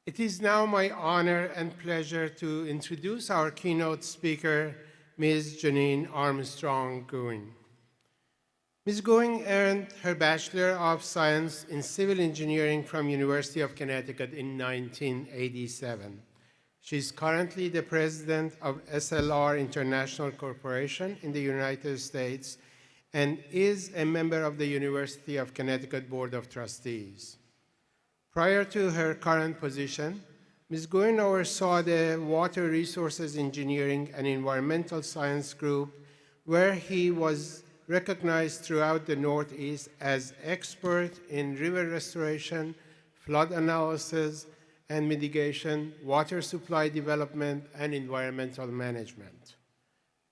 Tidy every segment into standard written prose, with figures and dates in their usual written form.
It is now my honor and pleasure to introduce our keynote speaker, Ms. Jeanine Armstrong Gouin. Ms. Gouin earned her Bachelor of Science in Civil Engineering from University of Connecticut in 1987. She is currently the president of SLR International Corporation in the United States and is a member of the University of Connecticut Board of Trustees. Prior to her current position, Ms. Gouin oversaw the Water Resources Engineering and Environmental Science Group, where he was recognized throughout the Northeast as expert in river restoration, flood analysis and mitigation, water supply development, and environmental management.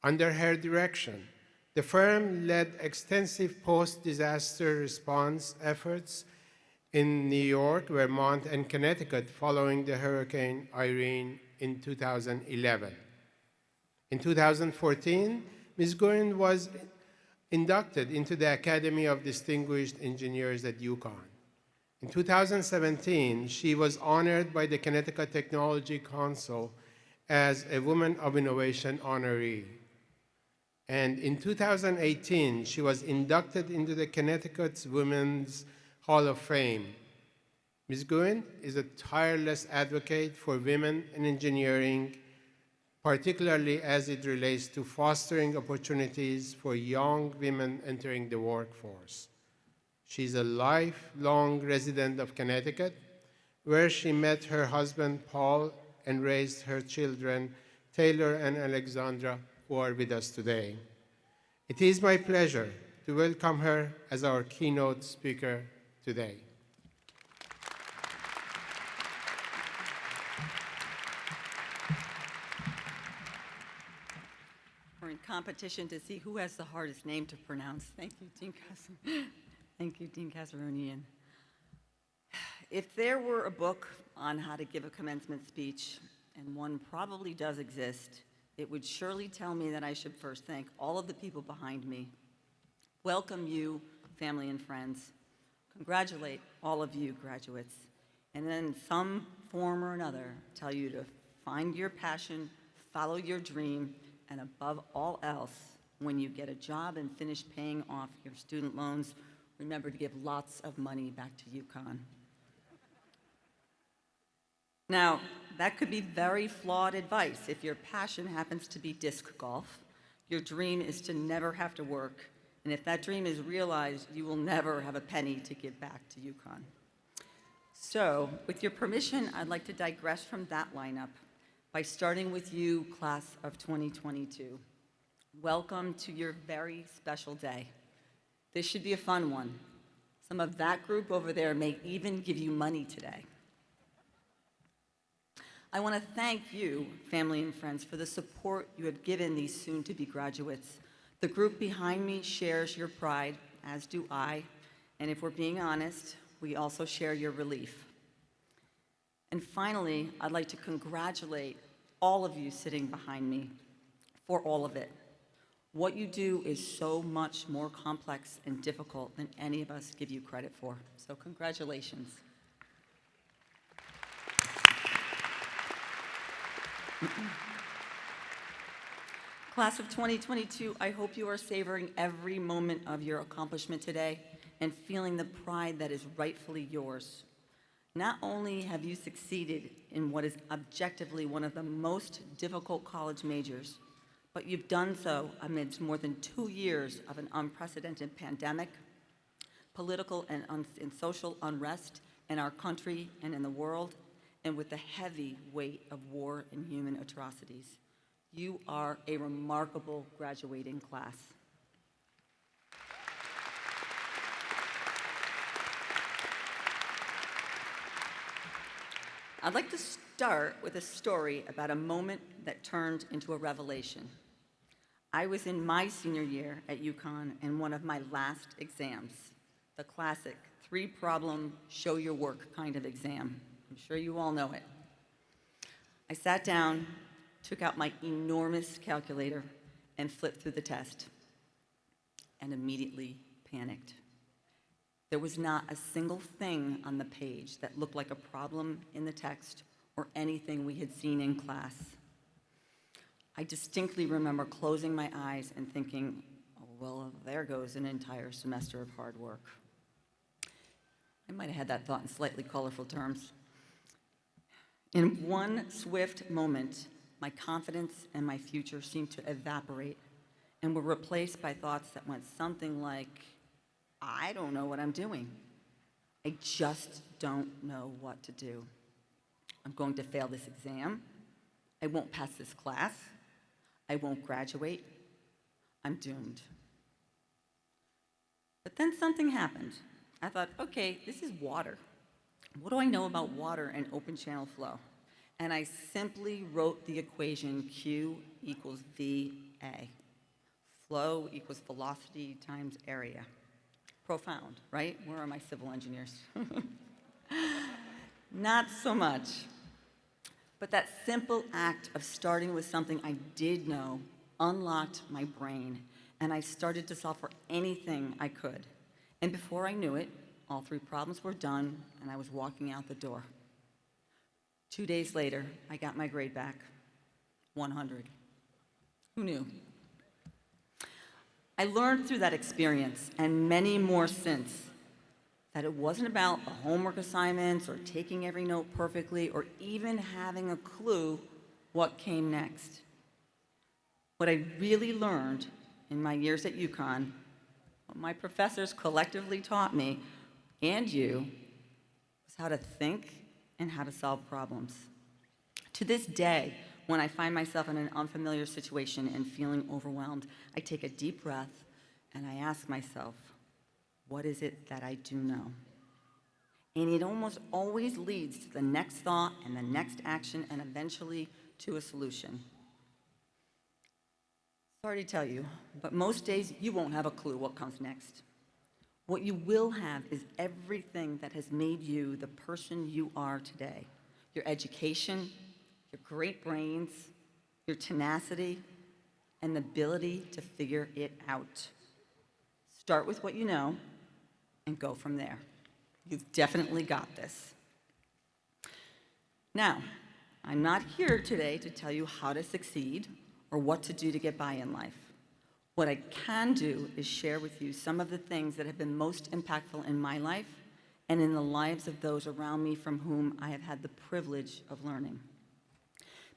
Under her direction, the firm led extensive post-disaster response efforts in New York, Vermont, and Connecticut following the Hurricane Irene in 2011. In 2014, Ms. Gouin was inducted into the Academy of Distinguished Engineers at UConn. In 2017, she was honored by the Connecticut Technology Council as a Woman of Innovation honoree. And in 2018, she was inducted into the Connecticut's Women's Hall of Fame. Ms. Gouin is a tireless advocate for women in engineering, particularly as it relates to fostering opportunities for young women entering the workforce. She's a lifelong resident of Connecticut, where she met her husband, Paul, and raised her children, Taylor and Alexandra, who are with us today. It is my pleasure to welcome her as our keynote speaker today. We're in competition to see who has the hardest name to pronounce. Thank you, Dean Thank you, Dean Kasseronian. If there were a book on how to give a commencement speech, and one probably does exist, it would surely tell me that I should first thank all of the people behind me, welcome you, family and friends, congratulate all of you graduates, and then in some form or another, tell you to find your passion, follow your dream, and above all else, when you get a job and finish paying off your student loans, remember to give lots of money back to UConn. Now, that could be very flawed advice. If your passion happens to be disc golf, your dream is to never have to work, and if that dream is realized, you will never have a penny to give back to UConn. So, with your permission, I'd like to digress from that lineup by starting with you, class of 2022. Welcome to your very special day. This should be a fun one. Some of that group over there may even give you money today. I want to thank you, family and friends, for the support you have given these soon-to-be graduates. The group behind me shares your pride, as do I, and if we're being honest, we also share your relief. And finally, I'd like to congratulate all of you sitting behind me for all of it. What you do is so much more complex and difficult than any of us give you credit for, so congratulations. Class of 2022, I hope you are savoring every moment of your accomplishment today and feeling the pride that is rightfully yours. Not only have you succeeded in what is objectively one of the most difficult college majors, but you've done so amidst more than 2 years of an unprecedented pandemic, political and social unrest in our country and in the world, and with the heavy weight of war and human atrocities. You are a remarkable graduating class. I'd like to start with a story about a moment that turned into a revelation. I was in my senior year at UConn in one of my last exams, the classic 3-problem, show your work kind of exam. I'm sure you all know it. I sat down, took out my enormous calculator, and flipped through the test, and immediately panicked. There was not a single thing on the page that looked like a problem in the text or anything we had seen in class. I distinctly remember closing my eyes and thinking, oh, well, there goes an entire semester of hard work. I might have had that thought in slightly colorful terms. In one swift moment, my confidence and my future seemed to evaporate and were replaced by thoughts that went something like, I don't know what I'm doing. I just don't know what to do. I'm going to fail this exam. I won't pass this class. I won't graduate. I'm doomed. But then something happened. I thought, okay, this is water. What do I know about water and open channel flow? And I simply wrote the equation Q equals VA. Flow equals velocity times area. Profound, right? Where are my civil engineers? Not so much. But that simple act of starting with something I did know unlocked my brain, and I started to solve for anything I could. And before I knew it, all 3 problems were done, and I was walking out the door. 2 days later, I got my grade back, 100. Who knew? I learned through that experience, and many more since, that it wasn't about the homework assignments or taking every note perfectly or even having a clue what came next. What I really learned in my years at UConn, what my professors collectively taught me, and you, was how to think and how to solve problems. To this day, when I find myself in an unfamiliar situation and feeling overwhelmed, I take a deep breath and I ask myself, what is it that I do know? And it almost always leads to the next thought and the next action and eventually to a solution. Sorry to tell you, but most days you won't have a clue what comes next. What you will have is everything that has made you the person you are today. Your education, your great brains, your tenacity, and the ability to figure it out. Start with what you know and go from there. You've definitely got this. Now, I'm not here today to tell you how to succeed or what to do to get by in life. What I can do is share with you some of the things that have been most impactful in my life and in the lives of those around me from whom I have had the privilege of learning.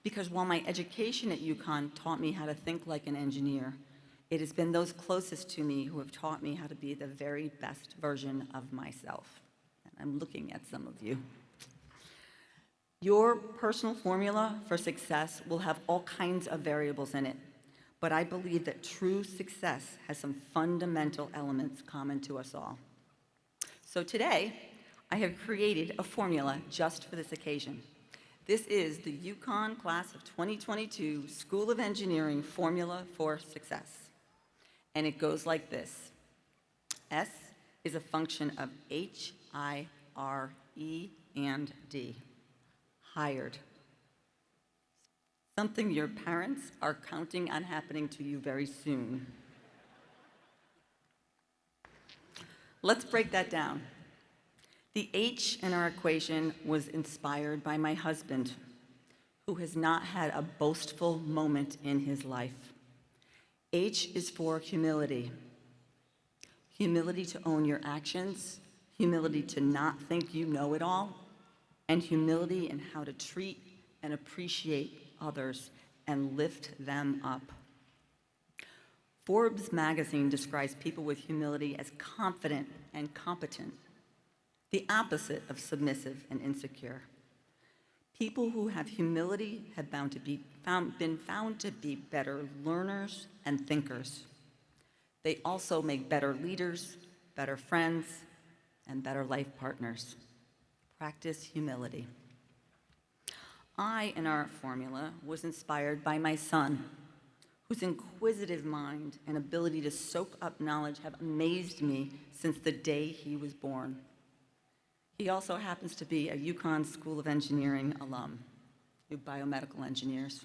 Because while my education at UConn taught me how to think like an engineer, it has been those closest to me who have taught me how to be the very best version of myself. And I'm looking at some of you. Your personal formula for success will have all kinds of variables in it, but I believe that true success has some fundamental elements common to us all. So today, I have created a formula just for this occasion. This is the UConn Class of 2022 School of Engineering Formula for Success. And it goes like this. S is a function of H, I, R, E, and D. Hired. Something your parents are counting on happening to you very soon. Let's break that down. The H in our equation was inspired by my husband, who has not had a boastful moment in his life. H is for humility. Humility to own your actions, humility to not think you know it all, and humility in how to treat and appreciate others and lift them up. Forbes magazine describes people with humility as confident and competent, the opposite of submissive and insecure. People who have humility have been found to be better learners and thinkers. They also make better leaders, better friends, and better life partners. Practice humility. I, in our formula, was inspired by my son, whose inquisitive mind and ability to soak up knowledge have amazed me since the day he was born. He also happens to be a UConn School of Engineering alum, new biomedical engineers.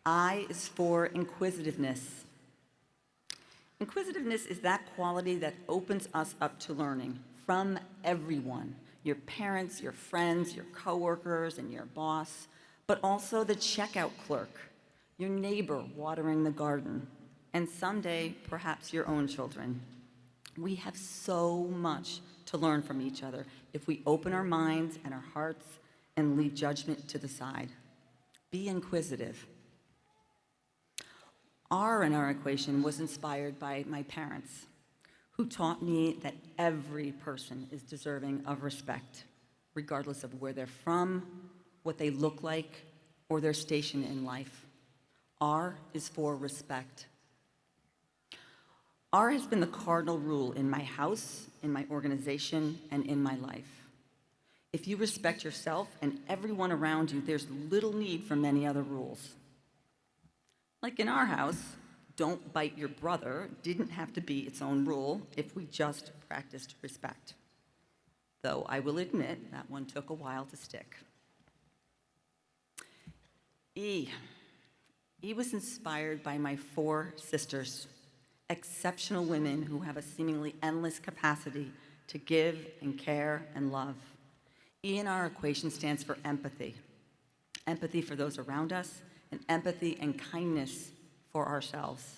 I is for inquisitiveness. Inquisitiveness is that quality that opens us up to learning from everyone, your parents, your friends, your coworkers, and your boss, but also the checkout clerk, your neighbor watering the garden, and someday, perhaps your own children. We have so much to learn from each other if we open our minds and our hearts and leave judgment to the side. Be inquisitive. R in our equation was inspired by my parents, who taught me that every person is deserving of respect, regardless of where they're from, what they look like, or their station in life. R is for respect. R has been the cardinal rule in my house, in my organization, and in my life. If you respect yourself and everyone around you, there's little need for many other rules. Like in our house, don't bite your brother didn't have to be its own rule if we just practiced respect. Though I will admit that one took a while to stick. E. E was inspired by my 4 sisters, exceptional women who have a seemingly endless capacity to give and care and love. E in our equation stands for empathy. Empathy for those around us, and empathy and kindness for ourselves.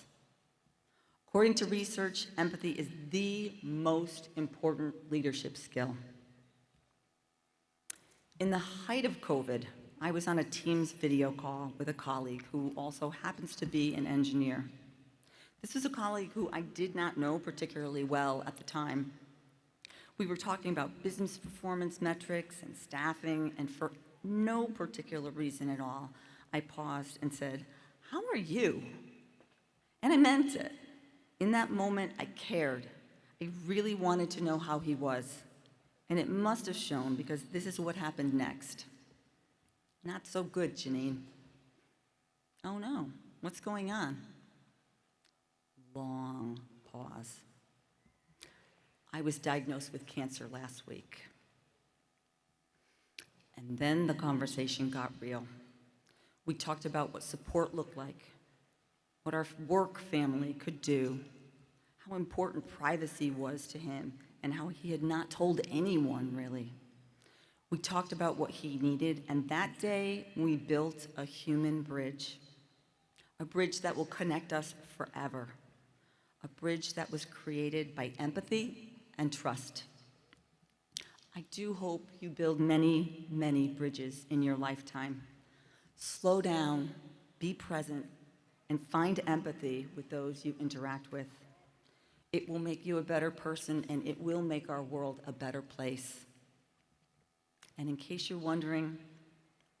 According to research, empathy is the most important leadership skill. In the height of COVID, I was on a Teams video call with a colleague who also happens to be an engineer. This was a colleague who I did not know particularly well at the time. We were talking about business performance metrics and staffing, and for no particular reason at all, I paused and said, "How are you?" And I meant it. In that moment, I cared. I really wanted to know how he was. And it must have shown, because this is what happened next. "Not so good, Jeanine." "Oh no, what's going on?" Long pause. "I was diagnosed with cancer last week." And then the conversation got real. We talked about what support looked like, what our work family could do, how important privacy was to him, and how he had not told anyone, really. We talked about what he needed, and that day we built a human bridge, a bridge that will connect us forever, a bridge that was created by empathy and trust. I do hope you build many, many bridges in your lifetime. Slow down, be present, and find empathy with those you interact with. It will make you a better person, and it will make our world a better place. And in case you're wondering,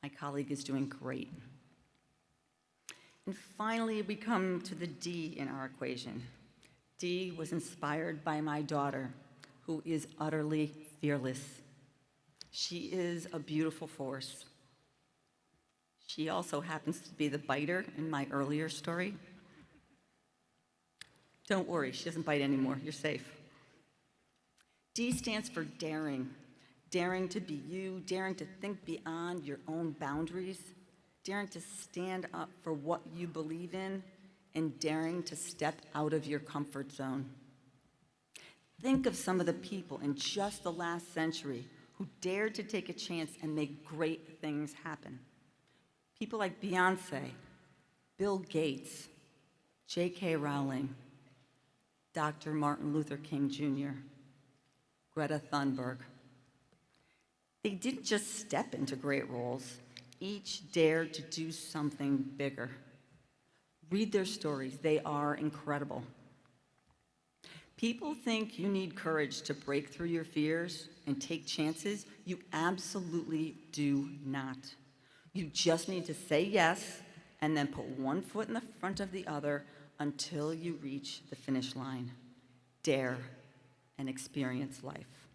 my colleague is doing great. And finally, we come to the D in our equation. D was inspired by my daughter, who is utterly fearless. She is a beautiful force. She also happens to be the biter in my earlier story. Don't worry, she doesn't bite anymore. You're safe. D stands for daring. Daring to be you, daring to think beyond your own boundaries, daring to stand up for what you believe in, and daring to step out of your comfort zone. Think of some of the people in just the last century who dared to take a chance and make great things happen. People like Beyonce, Bill Gates, J.K. Rowling, Dr. Martin Luther King Jr., Greta Thunberg. They didn't just step into great roles. Each dared to do something bigger. Read their stories. They are incredible. People think you need courage to break through your fears and take chances. You absolutely do not. You just need to say yes and then put one foot in the front of the other until you reach the finish line. Dare and experience life.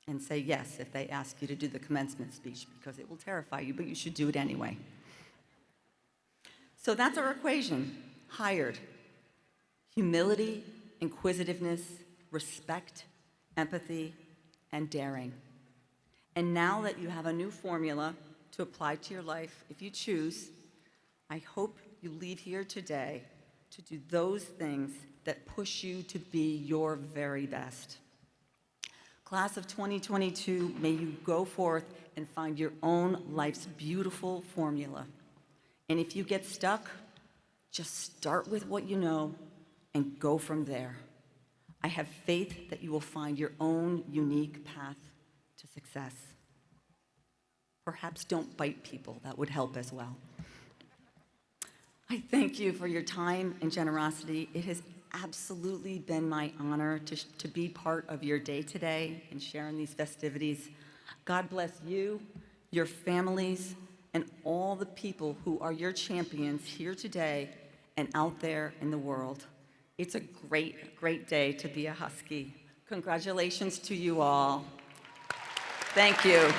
And say yes if they ask you to do the commencement speech, because it will terrify you, but you should do it anyway. So that's our equation. Hired. Humility, inquisitiveness, respect, empathy, and daring. And now that you have a new formula to apply to your life, if you choose, I hope you leave here today to do those things that push you to be your very best. Class of 2022, may you go forth and find your own life's beautiful formula. And if you get stuck, just start with what you know and go from there. I have faith that you will find your own unique path to success. Perhaps don't bite people, that would help as well. I thank you for your time and generosity. It has absolutely been my honor to be part of your day today and share in these festivities. God bless you, your families, and all the people who are your champions here today and out there in the world. It's a great, great day to be a Husky. Congratulations to you all. Thank you.